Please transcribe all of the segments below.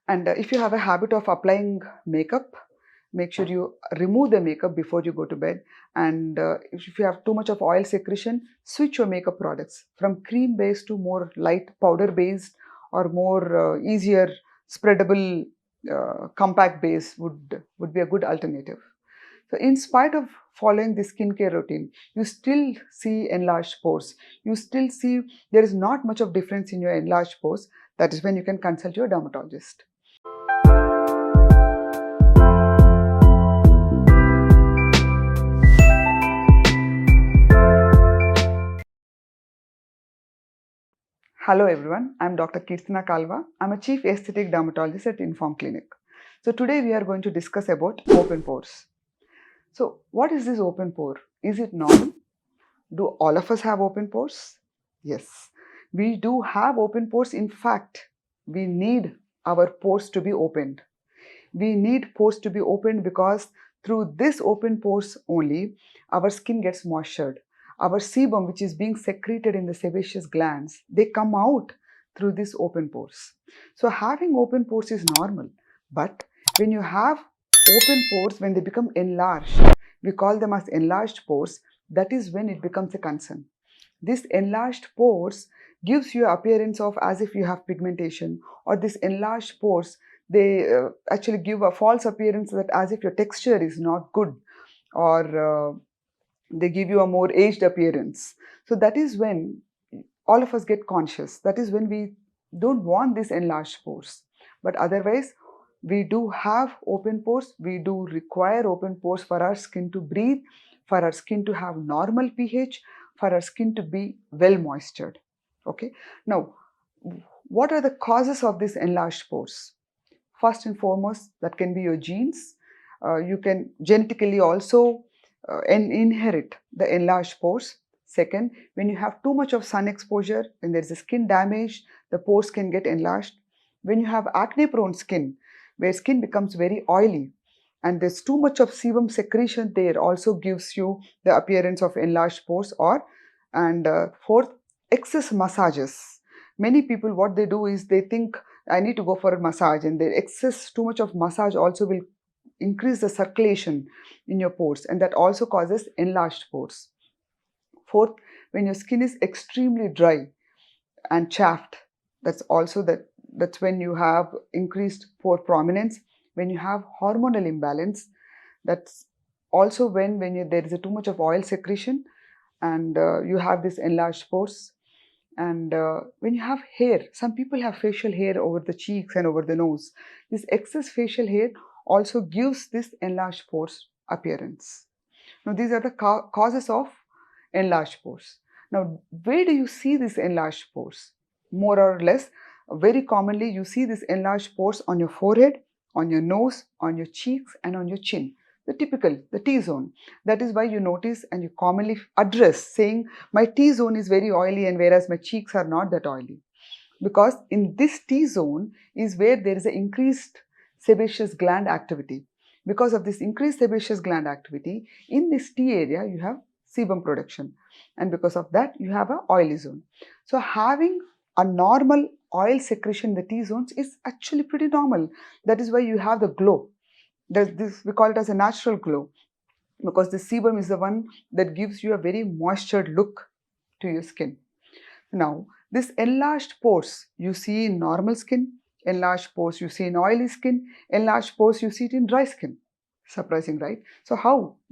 And if you have a habit of applying makeup, make sure you remove the makeup before you go to bed. And if you have too much of oil secretion, switch your makeup products from cream based to more light powder based, or more easier spreadable compact base would be a good alternative. So in spite of following the skincare routine, you still see enlarged pores. You still see there is not much of difference in your enlarged pores. That is when you can consult your dermatologist. Hello everyone, I am Dr. Keerthana Kalva. I am a Chief Aesthetic Dermatologist at Inform Clinic. So today we are going to discuss about open pores. So what is this open pore? Is it normal? Do all of us have open pores? Yes, we do have open pores. In fact, we need our pores to be opened. We need pores to be opened because through this open pores only, our skin gets moistured. Our sebum, which is being secreted in the sebaceous glands, they come out through these open pores. So having open pores is normal. But when you have open pores, when they become enlarged, we call them as enlarged pores, that is when it becomes a concern. This enlarged pores gives you appearance of as if you have pigmentation, or this enlarged pores, they actually give a false appearance that as if your texture is not good, or they give you a more aged appearance. So that is when all of us get conscious. That is when we don't want these enlarged pores. But otherwise, we do have open pores. We do require open pores for our skin to breathe, for our skin to have normal pH, for our skin to be well moistured. Okay. Now, what are the causes of these enlarged pores? First and foremost, that can be your genes. You can genetically also inherit the enlarged pores. Second, when you have too much of sun exposure, when there is a skin damage, the pores can get enlarged. When you have acne prone skin, where skin becomes very oily and there's too much of sebum secretion, there also gives you the appearance of enlarged pores. And fourth, excess massages. Many people, what they do is they think I need to go for a massage, and the excess too much of massage also will increase the circulation in your pores, and that also causes enlarged pores. Fourth, when your skin is extremely dry and chapped, that's when you have increased pore prominence. When you have hormonal imbalance, that's also when there is too much of oil secretion, and you have this enlarged pores. And when you have hair, some people have facial hair over the cheeks and over the nose. This excess facial hair also gives this enlarged pores appearance. Now, these are the causes of enlarged pores. Now, where do you see these enlarged pores? More or less, very commonly you see these enlarged pores on your forehead, on your nose, on your cheeks, and on your chin. The T-zone. That is why you notice and you commonly address saying, my T-zone is very oily, and whereas my cheeks are not that oily. Because in this T-zone is where there is an increased sebaceous gland activity. Because of this increased sebaceous gland activity, in this T area you have sebum production, and because of that you have an oily zone. So having a normal oil secretion in the T zones is actually pretty normal. That is why you have the glow. We call it as a natural glow, because the sebum is the one that gives you a very moistured look to your skin. Now, this enlarged pores you see in normal skin, enlarged pores you see in oily skin, enlarged pores you see it in dry skin. Surprising, right? So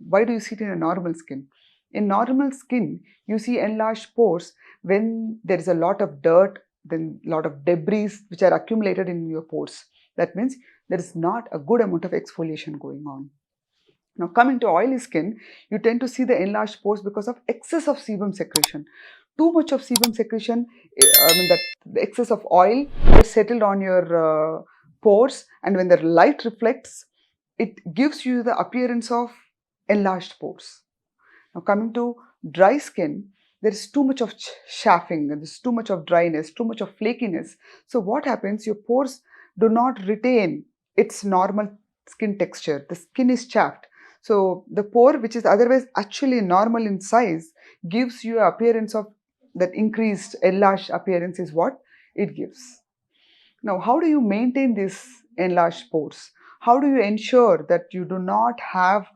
why do you see it in a normal skin? In normal skin, you see enlarged pores when there is a lot of dirt, then a lot of debris which are accumulated in your pores. That means there is not a good amount of exfoliation going on. Now, coming to oily skin, you tend to see the enlarged pores because of excess of sebum secretion. Too much of sebum secretion, that the excess of oil gets settled on your pores, and when the light reflects, it gives you the appearance of enlarged pores. Now, coming to dry skin, there is too much of chaffing, there is too much of dryness, too much of flakiness. So what happens? Your pores do not retain its normal skin texture. The skin is chapped. So the pore, which is otherwise actually normal in size, gives you an appearance of that increased enlarged appearance is what it gives. Now, how do you maintain these enlarged pores? How do you ensure that you do not have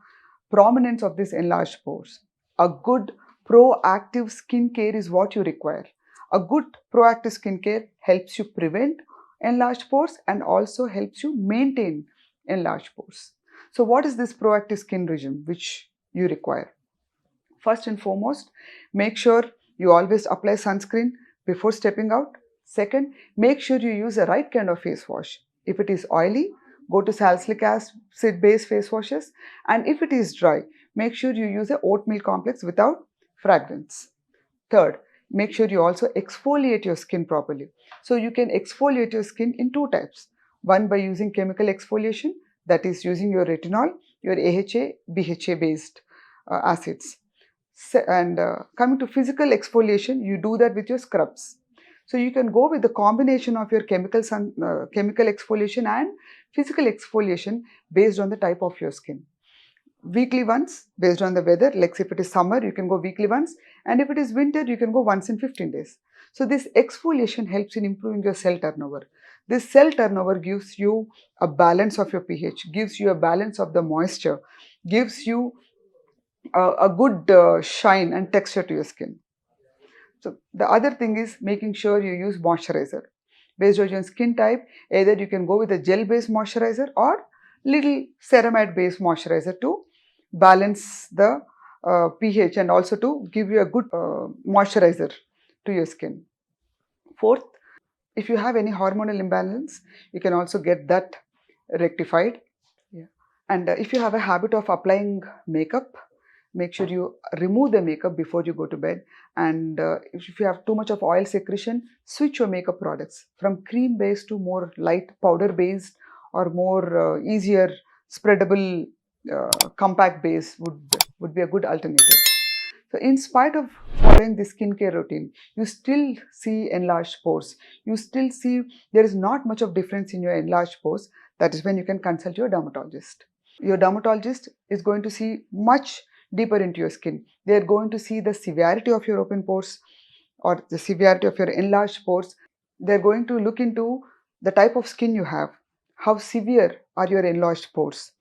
prominence of these enlarged pores? A good proactive skin care is what you require. A good proactive skin care helps you prevent enlarged pores and also helps you maintain enlarged pores. So, what is this proactive skin regime which you require? First and foremost, make sure you always apply sunscreen before stepping out. Second, make sure you use the right kind of face wash. If it is oily, go to salicylic acid based face washes, and if it is dry, make sure you use a oatmeal complex without fragrance. Third, make sure you also exfoliate your skin properly. So you can exfoliate your skin in two types. One by using chemical exfoliation, that is using your retinol, your AHA, BHA based acids. And coming to physical exfoliation, you do that with your scrubs. So you can go with the combination of your chemical exfoliation and physical exfoliation based on the type of your skin. Weekly once based on the weather, like if it is summer, you can go weekly once, and if it is winter, you can go once in 15 days. So this exfoliation helps in improving your cell turnover. This cell turnover gives you a balance of your pH, gives you a balance of the moisture, gives you a good shine and texture to your skin. So the other thing is making sure you use moisturizer. Based on your skin type, either you can go with a gel-based moisturizer or little ceramide-based moisturizer to balance the pH and also to give you a good moisturizer to your skin. Fourth, if you have any hormonal imbalance, you can also get that rectified. Yeah. And if you have a habit of applying makeup, make sure you remove the makeup before you go to bed. And if you have too much of oil secretion, switch your makeup products from cream based to more light powder based or more easier spreadable compact base would be a good alternative. So in spite of following the skincare routine, you still see enlarged pores. You still see there is not much of difference in your enlarged pores. That is when you can consult your dermatologist. Your dermatologist is going to see much deeper into your skin. They are going to see the severity of your open pores or the severity of your enlarged pores. They are going to look into the type of skin you have. How severe are your enlarged pores?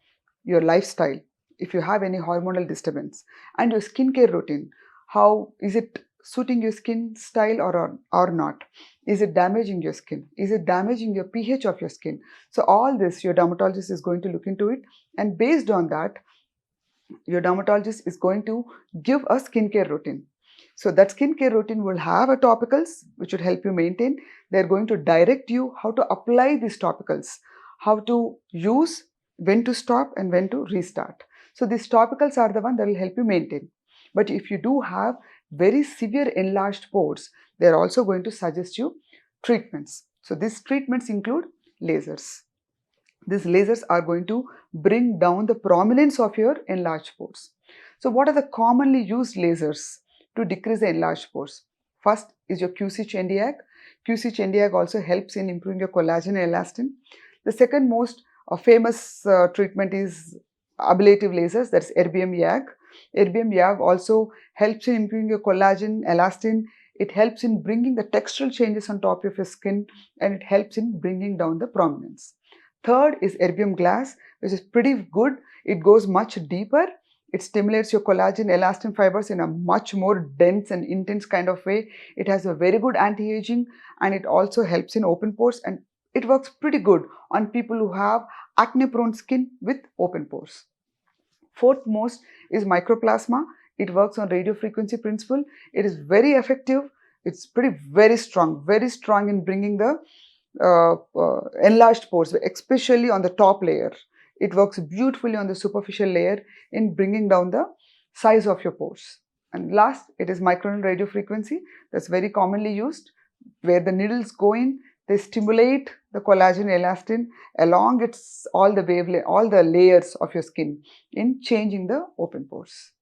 Your lifestyle, if you have any hormonal disturbance, and your skincare routine. How is it suiting your skin style or not? Is it damaging your skin? Is it damaging your pH of your skin? So all this, your dermatologist is going to look into it, and based on that, your dermatologist is going to give a skincare routine. So that skincare routine will have a topicals which would help you maintain. They're going to direct you how to apply these topicals, how to use, when to stop and when to restart. So these topicals are the one that will help you maintain. But if you do have very severe enlarged pores, they're also going to suggest you treatments. So these treatments include lasers. These lasers are going to bring down the prominence of your enlarged pores. So what are the commonly used lasers to decrease the enlarged pores? First is your QC-Chandiac. QC-Chandiac also helps in improving your collagen and elastin. The second most famous treatment is ablative lasers, that's erbium YAG. Erbium YAG also helps in improving your collagen, elastin. It helps in bringing the textural changes on top of your skin, and it helps in bringing down the prominence. Third is erbium glass, which is pretty good. It goes much deeper. It stimulates your collagen elastin fibers in a much more dense and intense kind of way. It has a very good anti-aging, and it also helps in open pores, and it works pretty good on people who have acne prone skin with open pores. Fourth most is microplasma. It works on radio frequency principle. It is very effective. It's very strong in bringing the enlarged pores, especially on the top layer. It works beautifully on the superficial layer in bringing down the size of your pores. And last, it is microneedle radio frequency. That's very commonly used, where the needles go in, they stimulate the collagen elastin along all the layers of your skin in changing the open pores.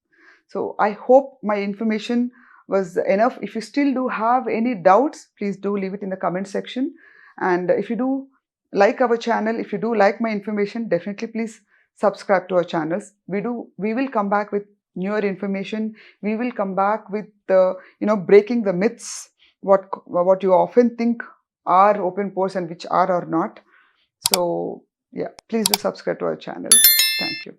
So I hope my information was enough. If you still do have any doubts, please do leave it in the comment section. And if you do like our channel, if you do like my information, definitely please subscribe to our channels. We will come back with newer information. We will come back with breaking the myths, what you often think are open pores and which are or not. So yeah, please do subscribe to our channel. Thank you.